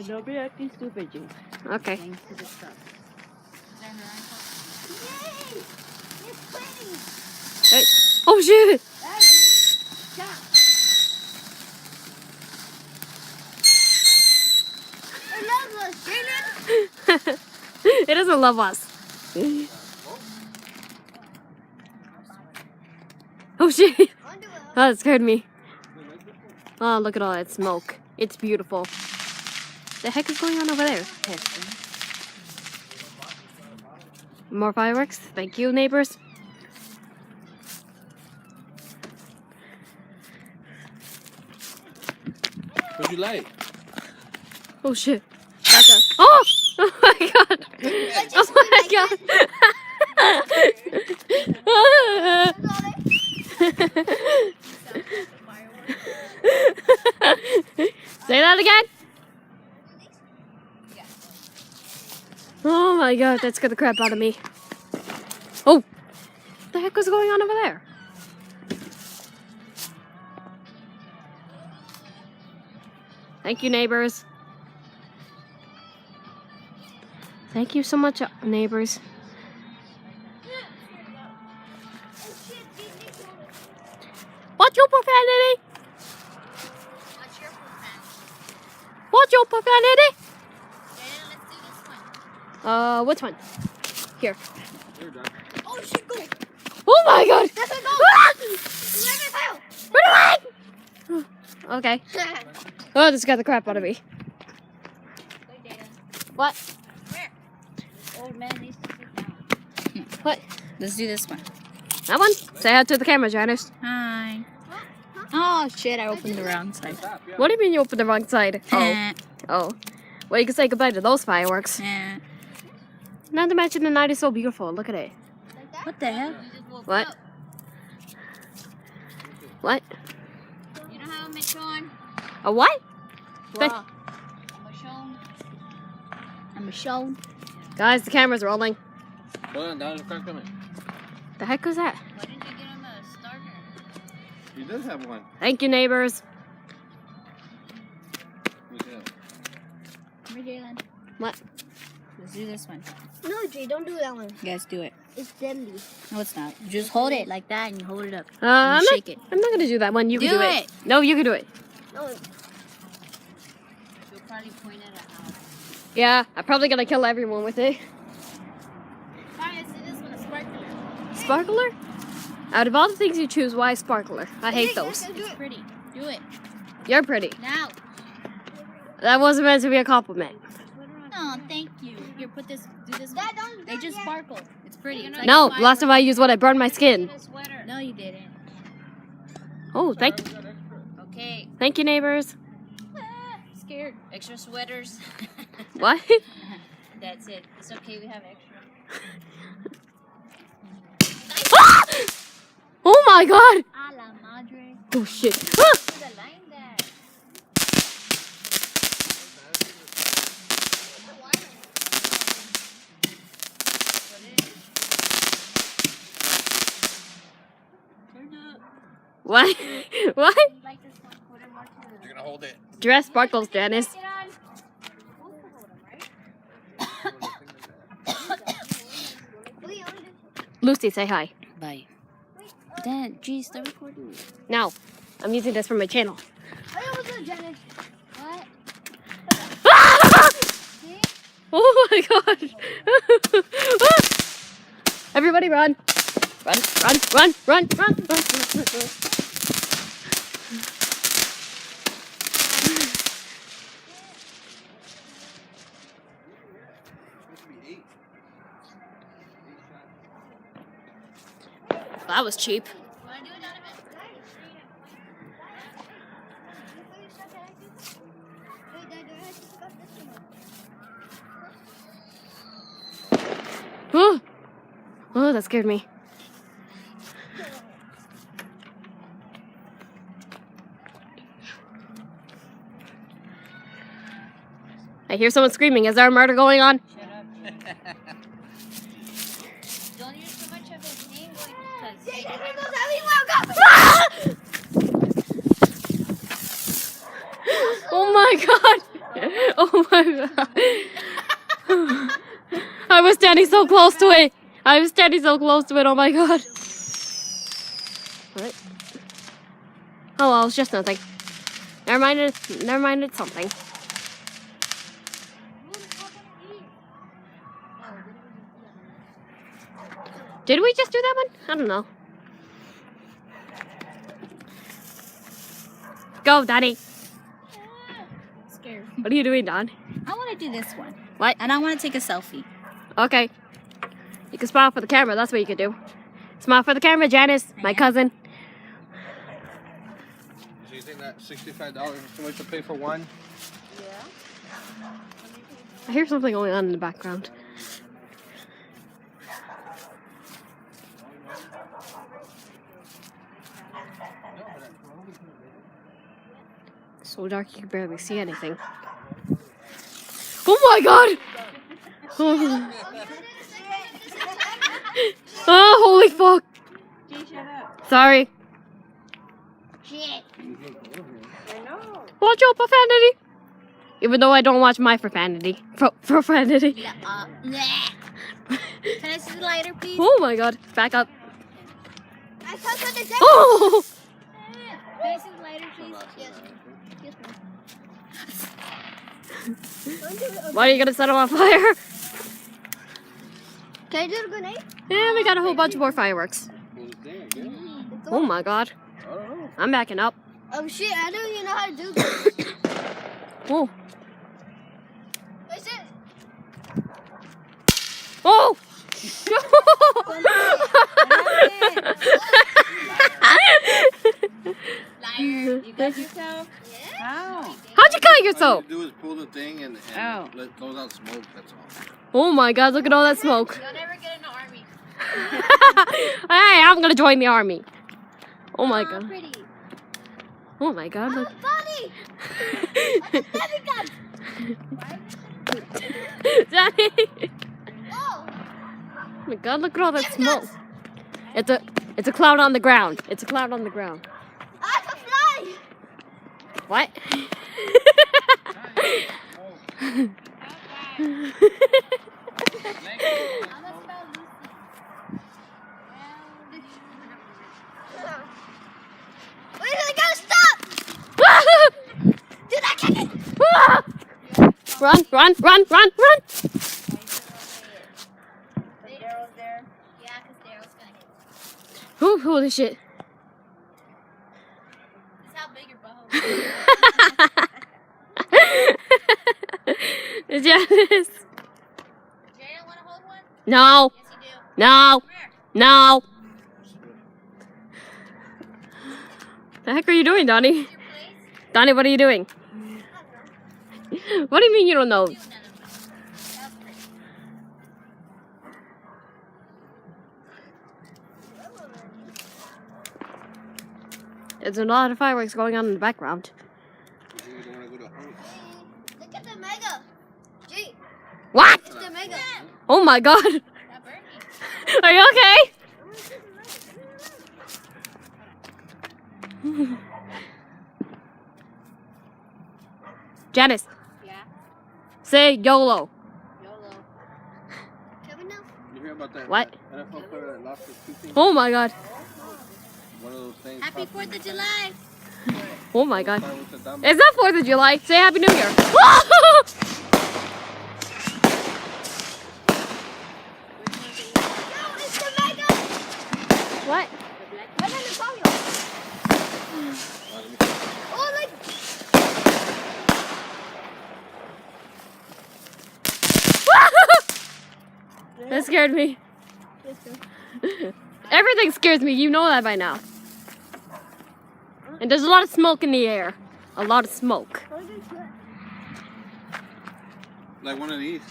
Don't be acting stupid, Jake. Okay. Thanks to the stuff. Yay! It's pretty. Hey. Oh shoot! Stop. It loves us, Jaden. It doesn't love us. Oh shit! Undo it. Oh, that scared me. Oh, look at all that smoke. It's beautiful. The heck is going on over there? More fireworks? Thank you, neighbors. What'd you like? Oh shit. Back up. Oh! Oh my god! Oh my god! Say that again? Oh my god, that scared the crap out of me. Oh! What the heck was going on over there? Thank you, neighbors. Thank you so much, neighbors. What's your profanity? What's your profanity? Which one? Here. Oh, shit, go. Oh my god! That's a go. Ah! Let me Run away! Okay. fail. Oh, this got the crap out of me. What? Old man needs to sit down. What? Let's do this one. That one? Say hi to the camera, Janice. Hi. Oh shit! I opened the wrong side. What do you mean you opened the wrong side? Oh. Eh, Oh. Well, you can say goodbye to those fireworks. eh. Not to mention the night is so beautiful. Look at it. What the hell? What? What? You know how I'm Michonne? A what? Wow. I'm Michonne. Guys, the camera's rolling. Hold on, down the car coming. The heck was that? Why didn't you get him a starter? He does have one. Thank you, neighbors. Who's that? Come here, Jalen. What? Let's do this one. No, Jay, don't do that one. You guys do it. It's deadly. No, it's not. You just hold it like that and you hold it up. I'm shake it. I'm not gonna do that one. You can Do do it. it. No, you can do it. No, You'll probably point it at Alex. Yeah, I'm probably gonna kill everyone with it. Fine, let's do this one. A sparkler. Sparkler? Out of all the things you choose, why sparkler? I hate those. Do It's it. pretty. Do it. You're pretty. Now. That wasn't meant to be a compliment. Oh, thank you. Here, put this. Do this one. Dad, don't They do just it. sparkle. It's pretty. It's like No, a firework. last time I used what I burned my skin. No, you didn't. Oh, thank Okay. you, neighbors. Scared. Extra sweaters. What? That's it. It's okay. We have extra. Ah! Oh my god! A la madre. Oh shit. Ah! Put a line there. What? What? Like this one. Put it more to the. You're gonna hold it. Dress sparkles, Janice. Get on. Lucy, say hi. Bye. Dad, geez, start recording. No, I'm using this for my channel. Hey, what's up, Janet? What? Ah! Oh my god! Everybody run! Run, run, run, run, run, run, run, run. That was cheap. Wanna do it, Donovan? Wait, Dad, do I have to stop this one? Oh, oh, that scared me. I hear someone screaming. Is there a murder going on? Shut up. Don't use too much of his name because Jay, here goes everywhere. Go! Oh my god! Oh my god. I was standing so close to it. I was standing so close to it. Oh my god. What? Oh well, it's just nothing. Never mind, it's something. Did we just do that one? I don't know. Go, Donnie. Scared. What are you doing, Don? I want to do this one. What? And I want to take a selfie. Okay. You can smile for the camera. That's what you can do. Smile for the camera, Janice, my cousin. So you think that $65 is too much to pay for one? I hear something going on in the background. So dark you can barely see anything. Oh my god! Oh, oh holy fuck! Sorry. Shit. Watch out, profanity! Even though I don't watch my profanity. Profanity. Can I see the lighter, please? Oh my god. Back up. I touched the deck. Oh! Can I see the lighter, please? Yes. Yes, ma'am. Why are you gonna set them on fire? Can I do a grenade? Yeah, we got a whole bunch more fireworks. Oh my god. I'm backing up. Oh shit, I don't even know how to do this. Oh. What's it? Oh! Liar. You got yourself? How? How'd you cut yourself? All you do is pull the thing and let goes out smoke, that's all. Oh my god, look at all that smoke. You'll never get in the army. Hey, I'm gonna join the army. Oh my god. Pretty. Oh my god, look. Buddy! Heavy gun! Daddy! Oh! Oh my god, look at all that smoke. It's a cloud on the ground. It's a cloud on the ground. I can fly! What? Wait, I gotta stop! Dude, I can't! Run, run, run, run, run! Daryl's there. Yeah, because Daryl's gonna hit. Ooh, holy shit. That's how big your butthole is. Janice. Jaden, want to hold one? No, Yes, you do. no, Come here. no. The heck are you doing, Donnie? Your place? Donnie, what are you doing? What do you mean you don't know? Do none of them. That's pretty. There's a lot of fireworks going on in the background. Look at the mega! Gee, What? it's the mega! Oh my god. That burned me. Are you okay? Janice, Yeah. say YOLO. YOLO. Can we now? You hear about that? What? That NFL player that lost his tooth? Oh my god. One of those things. Happy 4th of July. Oh my god. With the dumb- It's not 4th of July. Say Happy New Year. No, it's the mega! What? Where's the Napoleon? Oh, like... That scared me. Everything scares me. You know that by now. And there's a lot of smoke in the air. A lot of smoke. Like one of these.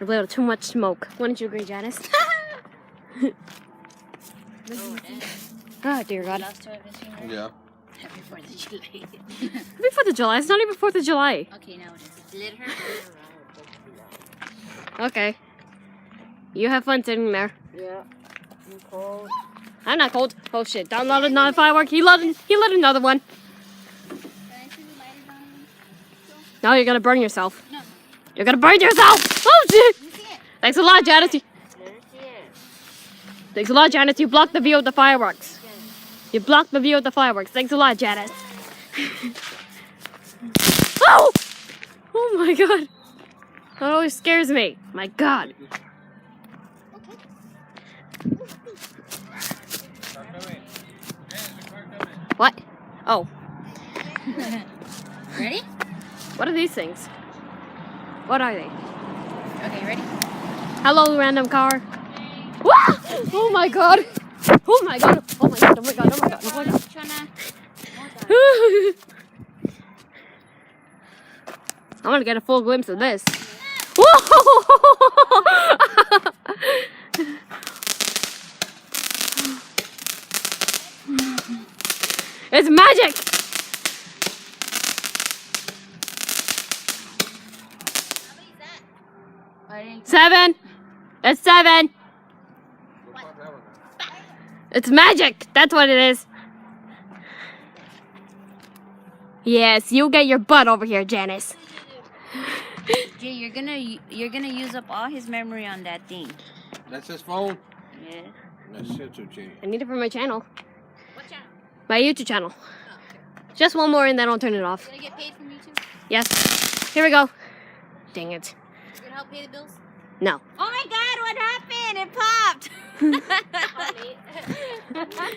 A little too much smoke. Wouldn't you agree, Janice? Oh, dear God. Lost to it, Miss Finger. Yeah. Happy 4th of July. Happy 4th of July. It's not even 4th of July. Okay, now it is. Let her. Okay. You have fun sitting there. Yeah. I'm cold. I'm not cold. Oh shit! Don let another firework. He let another one. Can I see the lighter, Donnie? No, you're gonna burn yourself. No. You're gonna burn yourself! Oh shit! Thanks a lot, Janice. Thanks a lot, Janice. You blocked the view of the fireworks. You blocked the view of the fireworks. Thanks a lot, Janice. Oh! Oh my god. That always scares me. My god. What? Oh. Ready? What are these things? What are they? Okay, ready? Hello, random car. Wah! Oh my god. Oh my god. Oh my god. Oh my god. Oh my god. Oh my god. I'm gonna get a full glimpse of this. Whoa! It's magic! Seven. It's 7. It's magic. That's what it is. Yes, you get your butt over here, Janice. Jay, you're gonna use up all his memory on that thing. That's his phone? Yeah. That's shit too cheap. I need it for my channel. What channel? My YouTube channel. Just one more and then I'll turn it off. You gonna get paid from YouTube? Yes. Here we go. Dang it. You gonna help pay the bills? No. Oh my god, what happened? It popped!